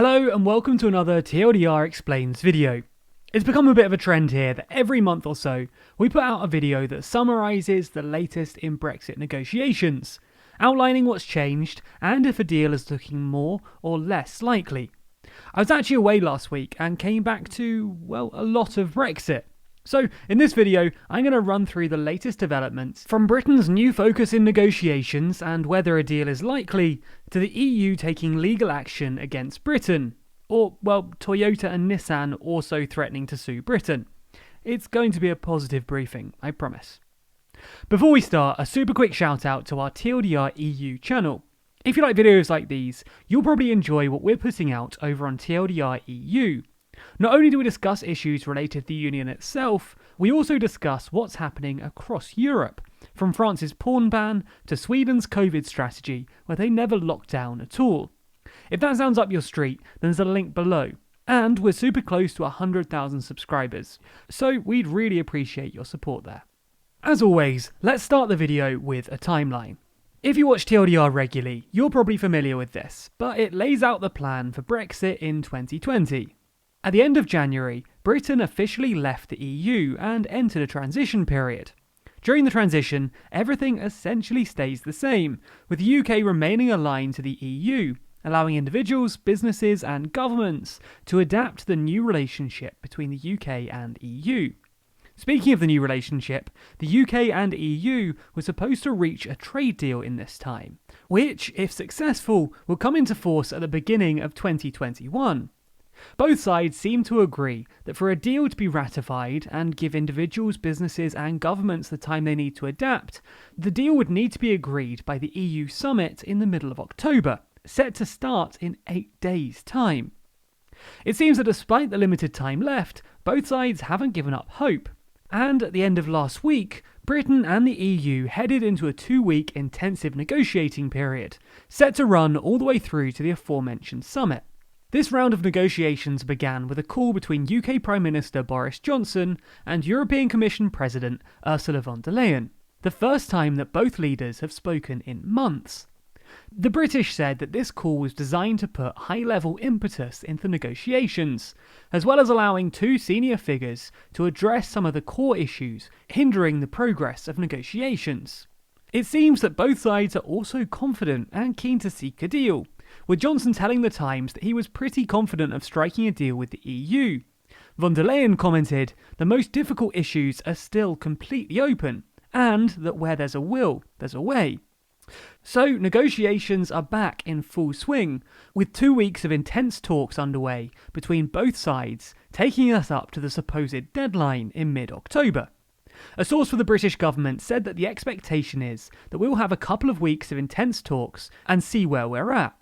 Hello and welcome to another TLDR Explains video. It's become a bit of a trend here that every month or so we put out a video that summarises the latest in Brexit negotiations, outlining what's changed and if a deal is looking more or less likely. I was actually away last week and came back to, well, a lot of Brexit. So in this video, I'm going to run through the latest developments from Britain's new focus in negotiations and whether a deal is likely, to the EU taking legal action against Britain, or, well, Toyota and Nissan also threatening to sue Britain. It's going to be a positive briefing, I promise. Before we start, a super quick shout out to our TLDR EU channel. If you like videos like these, you'll probably enjoy what we're putting out over on TLDR EU. Not only do we discuss issues related to the Union itself, we also discuss what's happening across Europe, from France's porn ban to Sweden's COVID strategy, where they never locked down at all. If that sounds up your street, then there's a link below. And we're super close to 100,000 subscribers, so we'd really appreciate your support there. As always, let's start the video with a timeline. If you watch TLDR regularly, you're probably familiar with this, but it lays out the plan for Brexit in 2020. At the end of January, Britain officially left the EU and entered a transition period. During the transition, everything essentially stays the same, with the UK remaining aligned to the EU, allowing individuals, businesses and governments to adapt to the new relationship between the UK and EU. Speaking of the new relationship, the UK and EU were supposed to reach a trade deal in this time, which, if successful, will come into force at the beginning of 2021. Both sides seem to agree that for a deal to be ratified and give individuals, businesses and governments the time they need to adapt, the deal would need to be agreed by the EU summit in the middle of October, set to start in 8 days' time. It seems that despite the limited time left, both sides haven't given up hope. And at the end of last week, Britain and the EU headed into a 2-week intensive negotiating period, set to run all the way through to the aforementioned summit. This round of negotiations began with a call between UK Prime Minister Boris Johnson and European Commission President Ursula von der Leyen, the first time that both leaders have spoken in months. The British said that this call was designed to put high-level impetus into negotiations, as well as allowing two senior figures to address some of the core issues hindering the progress of negotiations. It seems that both sides are also confident and keen to seek a deal, with Johnson telling The Times that he was pretty confident of striking a deal with the EU. Von der Leyen commented, "The most difficult issues are still completely open, and that where there's a will, there's a way." So negotiations are back in full swing, with 2 weeks of intense talks underway between both sides, taking us up to the supposed deadline in mid-October. A source for the British government said that the expectation is that we will have a couple of weeks of intense talks and see where we're at.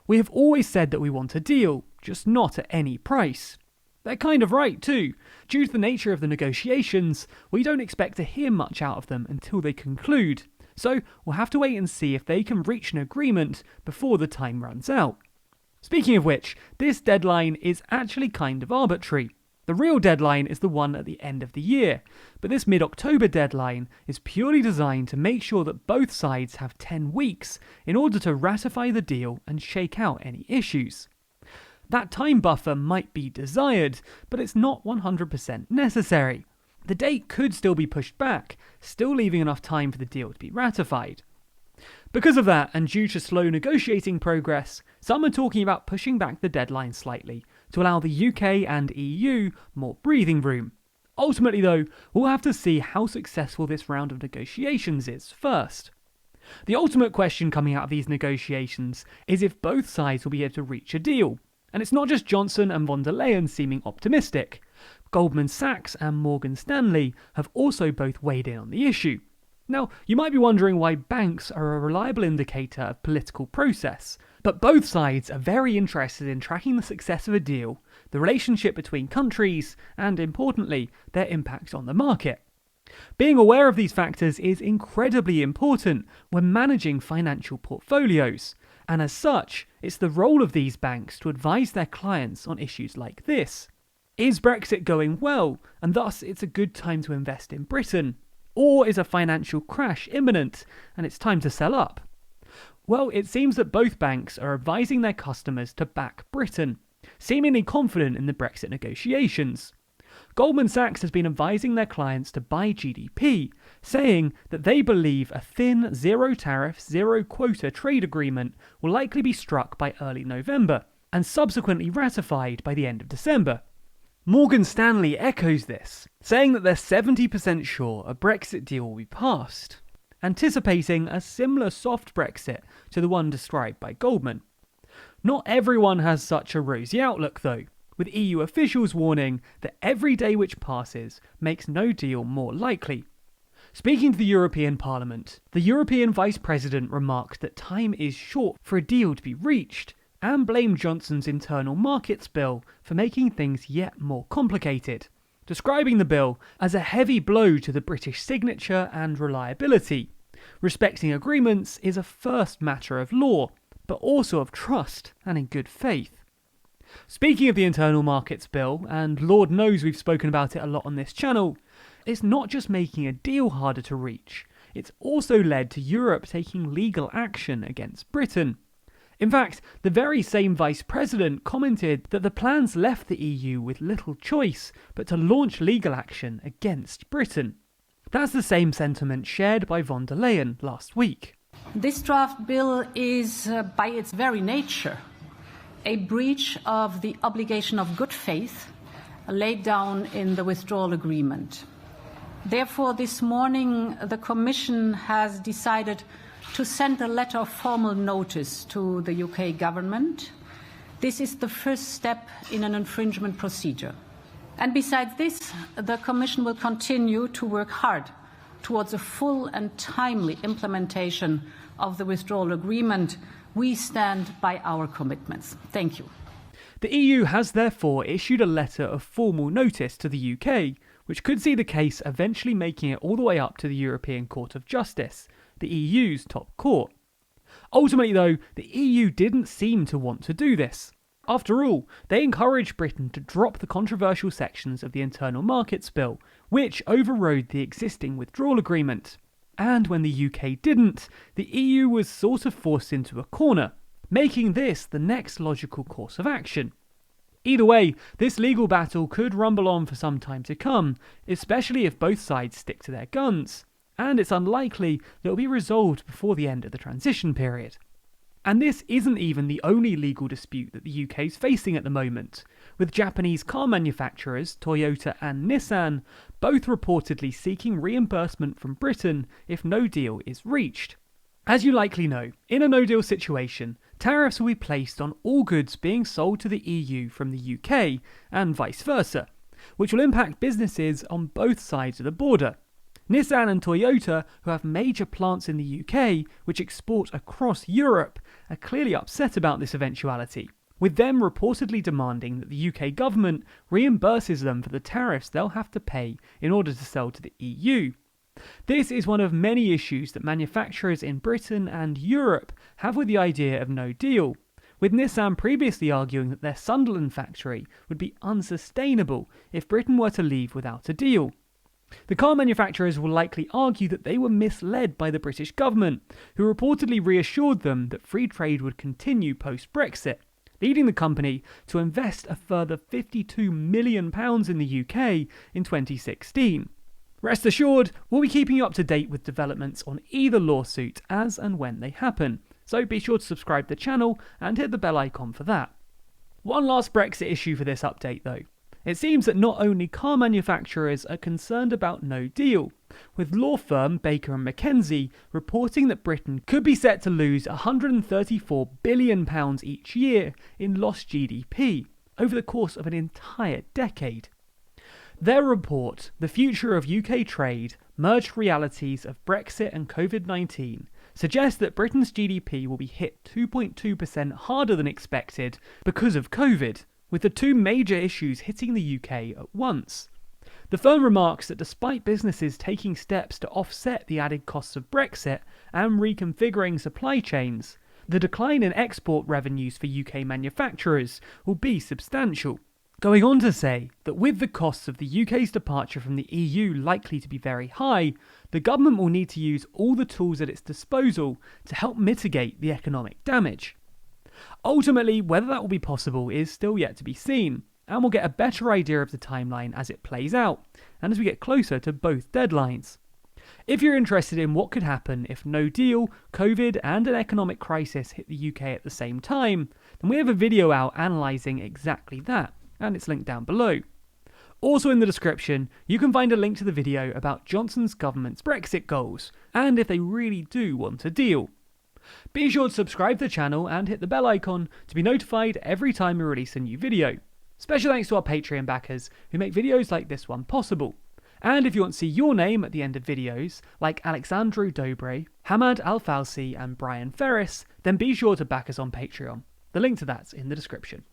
"We have always said that we want a deal, just not at any price." They're kind of right too. Due to the nature of the negotiations, we don't expect to hear much out of them until they conclude. So we'll have to wait and see if they can reach an agreement before the time runs out. Speaking of which, this deadline is actually kind of arbitrary. The real deadline is the one at the end of the year, but this mid-October deadline is purely designed to make sure that both sides have 10 weeks in order to ratify the deal and shake out any issues. That time buffer might be desired, but it's not 100% necessary. The date could still be pushed back, still leaving enough time for the deal to be ratified. Because of that, and due to slow negotiating progress, some are talking about pushing back the deadline slightly to allow the UK and EU more breathing room. Ultimately though, we'll have to see how successful this round of negotiations is first. The ultimate question coming out of these negotiations is if both sides will be able to reach a deal. And it's not just Johnson and von der Leyen seeming optimistic. Goldman Sachs and Morgan Stanley have also both weighed in on the issue. Now, you might be wondering why banks are a reliable indicator of political process, but both sides are very interested in tracking the success of a deal, the relationship between countries, and importantly, their impact on the market. Being aware of these factors is incredibly important when managing financial portfolios, and as such, it's the role of these banks to advise their clients on issues like this. Is Brexit going well, and thus it's a good time to invest in Britain? Or is a financial crash imminent, and it's time to sell up? Well, it seems that both banks are advising their customers to back Britain, seemingly confident in the Brexit negotiations. Goldman Sachs has been advising their clients to buy GDP, saying that they believe a thin, zero tariff, zero quota trade agreement will likely be struck by early November and subsequently ratified by the end of December. Morgan Stanley echoes this, saying that they're 70% sure a Brexit deal will be passed, anticipating a similar soft Brexit to the one described by Goldman. Not everyone has such a rosy outlook though, with EU officials warning that every day which passes makes no deal more likely. Speaking to the European Parliament, the European Vice President remarked that time is short for a deal to be reached, and blamed Johnson's internal markets bill for making things yet more complicated, describing the bill as a heavy blow to the British signature and reliability. Respecting agreements is a first matter of law, but also of trust and in good faith. Speaking of the internal markets bill, and Lord knows we've spoken about it a lot on this channel, it's not just making a deal harder to reach, it's also led to Europe taking legal action against Britain. In fact, the very same Vice President commented that the plans left the EU with little choice but to launch legal action against Britain. That's the same sentiment shared by von der Leyen last week. This draft bill is, by its very nature, a breach of the obligation of good faith laid down in the withdrawal agreement. Therefore, this morning, the Commission has decided to send a letter of formal notice to the UK government. This is the first step in an infringement procedure. And besides this, the Commission will continue to work hard towards a full and timely implementation of the withdrawal agreement. We stand by our commitments. Thank you. The EU has therefore issued a letter of formal notice to the UK, which could see the case eventually making it all the way up to the European Court of Justice, the EU's top court. Ultimately though, the EU didn't seem to want to do this. After all, they encouraged Britain to drop the controversial sections of the Internal Markets Bill, which overrode the existing withdrawal agreement. And when the UK didn't, the EU was sort of forced into a corner, making this the next logical course of action. Either way, this legal battle could rumble on for some time to come, especially if both sides stick to their guns, and it's unlikely that it will be resolved before the end of the transition period. And this isn't even the only legal dispute that the UK is facing at the moment, with Japanese car manufacturers Toyota and Nissan both reportedly seeking reimbursement from Britain if no deal is reached. As you likely know, in a no-deal situation, tariffs will be placed on all goods being sold to the EU from the UK, and vice versa, which will impact businesses on both sides of the border. Nissan and Toyota, who have major plants in the UK, which export across Europe, are clearly upset about this eventuality, with them reportedly demanding that the UK government reimburses them for the tariffs they'll have to pay in order to sell to the EU. This is one of many issues that manufacturers in Britain and Europe have with the idea of no deal, with Nissan previously arguing that their Sunderland factory would be unsustainable if Britain were to leave without a deal. The car manufacturers will likely argue that they were misled by the British government, who reportedly reassured them that free trade would continue post-Brexit, leading the company to invest a further £52 million in the UK in 2016. Rest assured, we'll be keeping you up to date with developments on either lawsuit as and when they happen, so be sure to subscribe to the channel and hit the bell icon for that. One last Brexit issue for this update though. It seems that not only car manufacturers are concerned about no deal, with law firm Baker & McKenzie reporting that Britain could be set to lose £134 billion each year in lost GDP over the course of an entire decade. Their report, The Future of UK Trade, Merged Realities of Brexit and COVID-19, suggests that Britain's GDP will be hit 2.2% harder than expected because of COVID, with the two major issues hitting the UK at once. The firm remarks that despite businesses taking steps to offset the added costs of Brexit and reconfiguring supply chains, the decline in export revenues for UK manufacturers will be substantial, Going on to say that with the costs of the UK's departure from the EU likely to be very high, the government will need to use all the tools at its disposal to help mitigate the economic damage. Ultimately, whether that will be possible is still yet to be seen, and we'll get a better idea of the timeline as it plays out, and as we get closer to both deadlines. If you're interested in what could happen if no deal, COVID and an economic crisis hit the UK at the same time, then we have a video out analysing exactly that, and it's linked down below. Also in the description, you can find a link to the video about Johnson's government's Brexit goals, and if they really do want a deal. Be sure to subscribe to the channel and hit the bell icon to be notified every time we release a new video. Special thanks to our Patreon backers who make videos like this one possible. And if you want to see your name at the end of videos, like Alexandru Dobre, Hamad Al-Falsi and Brian Ferris, then be sure to back us on Patreon. The link to that's in the description.